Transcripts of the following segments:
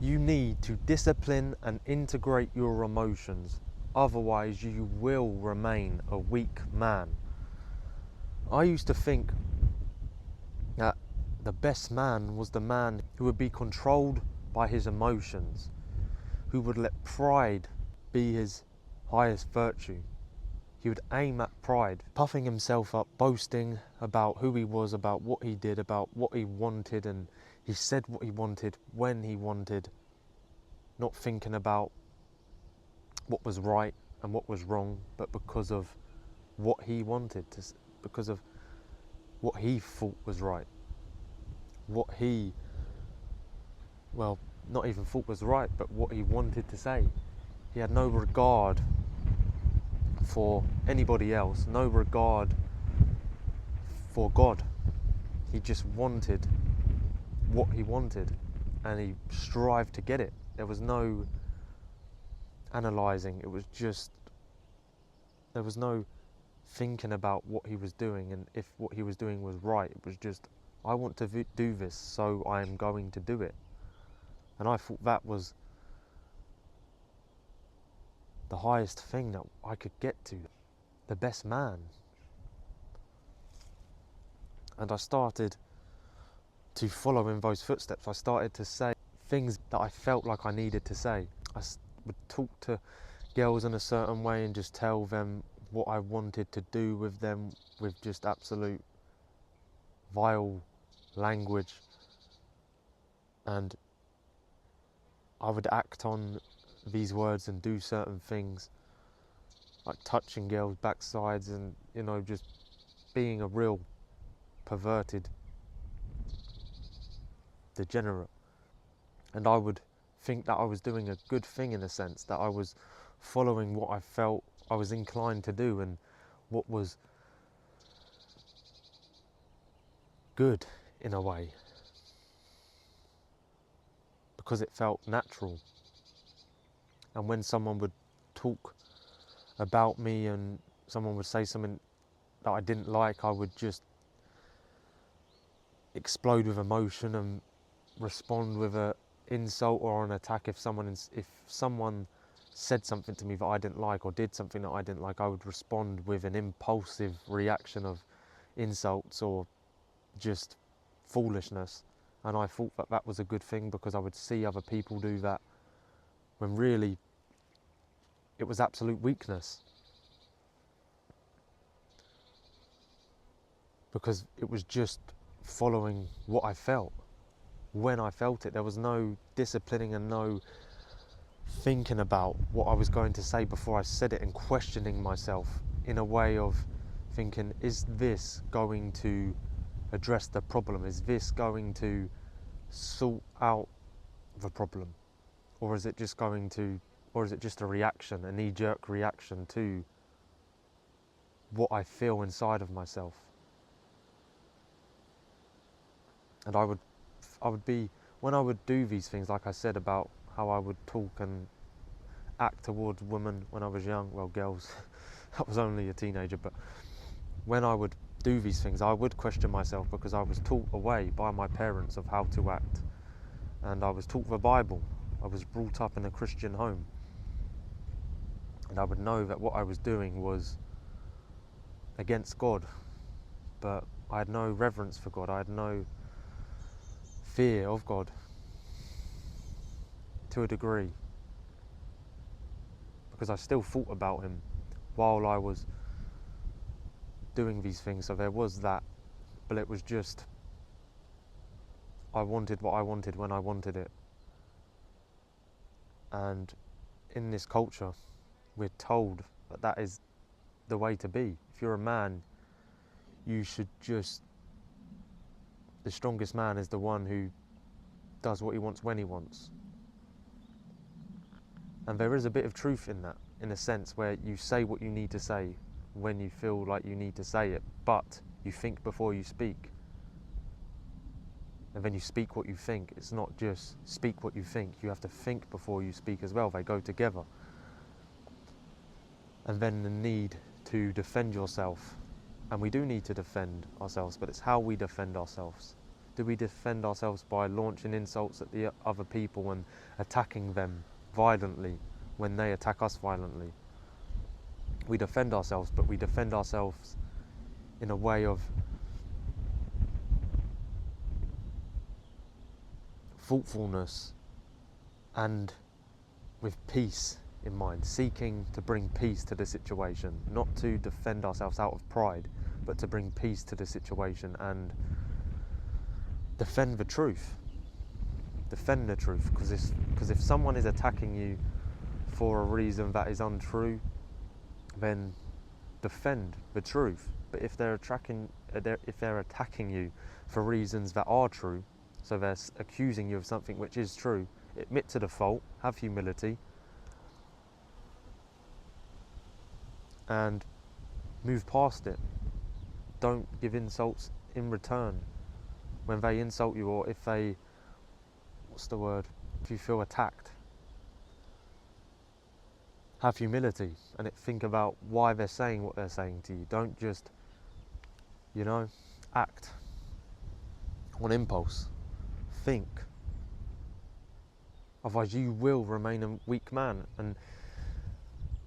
You need to discipline and integrate your emotions, otherwise you will remain a weak man. I used to think that the best man was the man who would be controlled by his emotions, who would let pride be his highest virtue. He would aim at pride, puffing himself up, boasting about who he was, about what he did, about what he wanted, and he said what he wanted when he wanted, not thinking about what was right and what was wrong, but because of what he wanted, because of what he thought was right, what he, well, not even thought was right, but what he wanted to say. He had no regard for anybody else, no regard for God. He just wanted what he wanted, and he strived to get it. There was no analysing, it was just, there was no thinking about what he was doing and if what he was doing was right. It was just, I want to do this, so I am going to do it. And I thought that was the highest thing that I could get to, the best man. And I started to follow in those footsteps. I started to say things that I felt like I needed to say. I would talk to girls in a certain way and just tell them what I wanted to do with them, with just absolute vile language, and I would act on these words and do certain things, like touching girls' backsides and, you know, just being a real perverted degenerate. And I would think that I was doing a good thing, in a sense, that I was following what I felt I was inclined to do and what was good in a way, because it felt natural. And when someone would talk about me and someone would say something that I didn't like, I would just explode with emotion and respond with an insult or an attack. If someone said something to me that I didn't like or did something that I didn't like, I would respond with an impulsive reaction of insults or just foolishness. And I thought that that was a good thing, because I would see other people do that when really it was absolute weakness, because it was just following what I felt when I felt it. There was no disciplining and no thinking about what I was going to say before I said it, and questioning myself in a way of thinking, is this going to address the problem? Is this going to sort out the problem? Or is it just a reaction, a knee-jerk reaction to what I feel inside of myself? And I would be, when I would do these things, like I said about how I would talk and act towards women when I was young, well, girls, I was only a teenager, but when I would do these things, I would question myself, because I was taught away by my parents of how to act, and I was taught the Bible. I was brought up in a Christian home, and I would know that what I was doing was against God, but I had no reverence for God. I had no fear of God, to a degree, because I still thought about him while I was doing these things. So there was that, but it was just, I wanted what I wanted when I wanted it. And in this culture, we're told that that is the way to be. If you're a man, you should just, the strongest man is the one who does what he wants when he wants. And there is a bit of truth in that, in a sense, where you say what you need to say when you feel like you need to say it, but you think before you speak. And then you speak what you think. It's not just speak what you think. You have to think before you speak as well. They go together. And then the need to defend yourself. And we do need to defend ourselves, but it's how we defend ourselves. Do we defend ourselves by launching insults at the other people and attacking them violently when they attack us violently? We defend ourselves, but we defend ourselves in a way of thoughtfulness and with peace in mind, seeking to bring peace to the situation, not to defend ourselves out of pride, but to bring peace to the situation and defend the truth. Defend the truth, because if someone is attacking you for a reason that is untrue, then defend the truth. But if they're attacking you for reasons that are true, so they're accusing you of something which is true, admit to the fault, have humility, and move past it. Don't give insults in return when they insult you, or if they, if you feel attacked. Have humility and think about why they're saying what they're saying to you. Don't just, act on impulse. Think. Otherwise you will remain a weak man and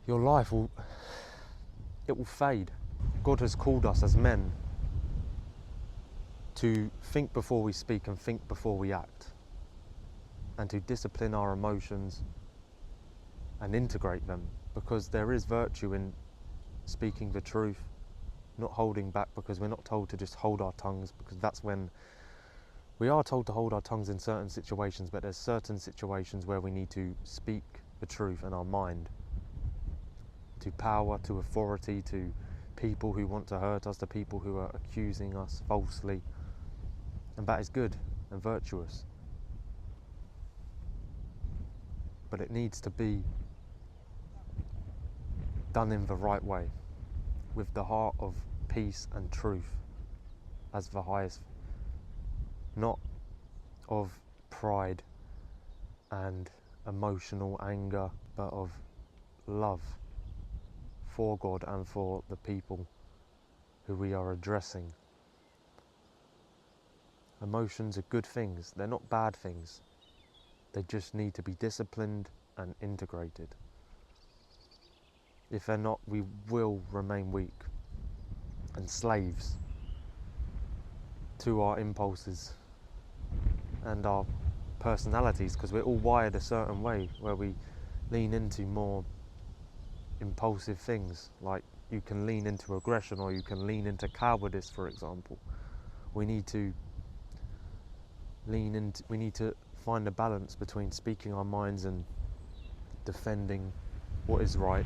your life will fade. God has called us as men to think before we speak and think before we act, and to discipline our emotions and integrate them, because there is virtue in speaking the truth, not holding back, because we're not told to just hold our tongues, because that's when we are told to hold our tongues in certain situations, but there's certain situations where we need to speak the truth in our mind to power, to authority, to people who want to hurt us, to people who are accusing us falsely, and that is good and virtuous. But it needs to be done in the right way, with the heart of peace and truth as the highest, not of pride and emotional anger, but of love for God and for the people who we are addressing. Emotions are good things, they're not bad things. They just need to be disciplined and integrated. If they're not, we will remain weak and slaves to our impulses and our personalities, because we're all wired a certain way where we lean into more impulsive things. Like you can lean into aggression, or you can lean into cowardice, for example. We need to find a balance between speaking our minds and defending what is right,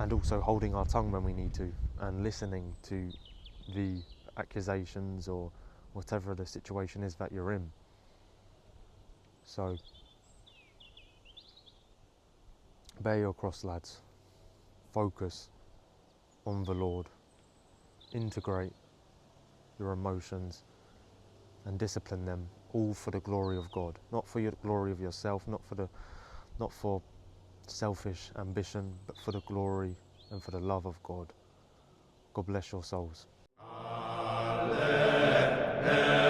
and also holding our tongue when we need to, and listening to the accusations or whatever the situation is that you're in. So bear your cross, lads. Focus on the Lord. Integrate your emotions and discipline them, all for the glory of God, not for your glory of yourself, not for selfish ambition, but for the glory and for the love of God. God bless your souls. Alleluia.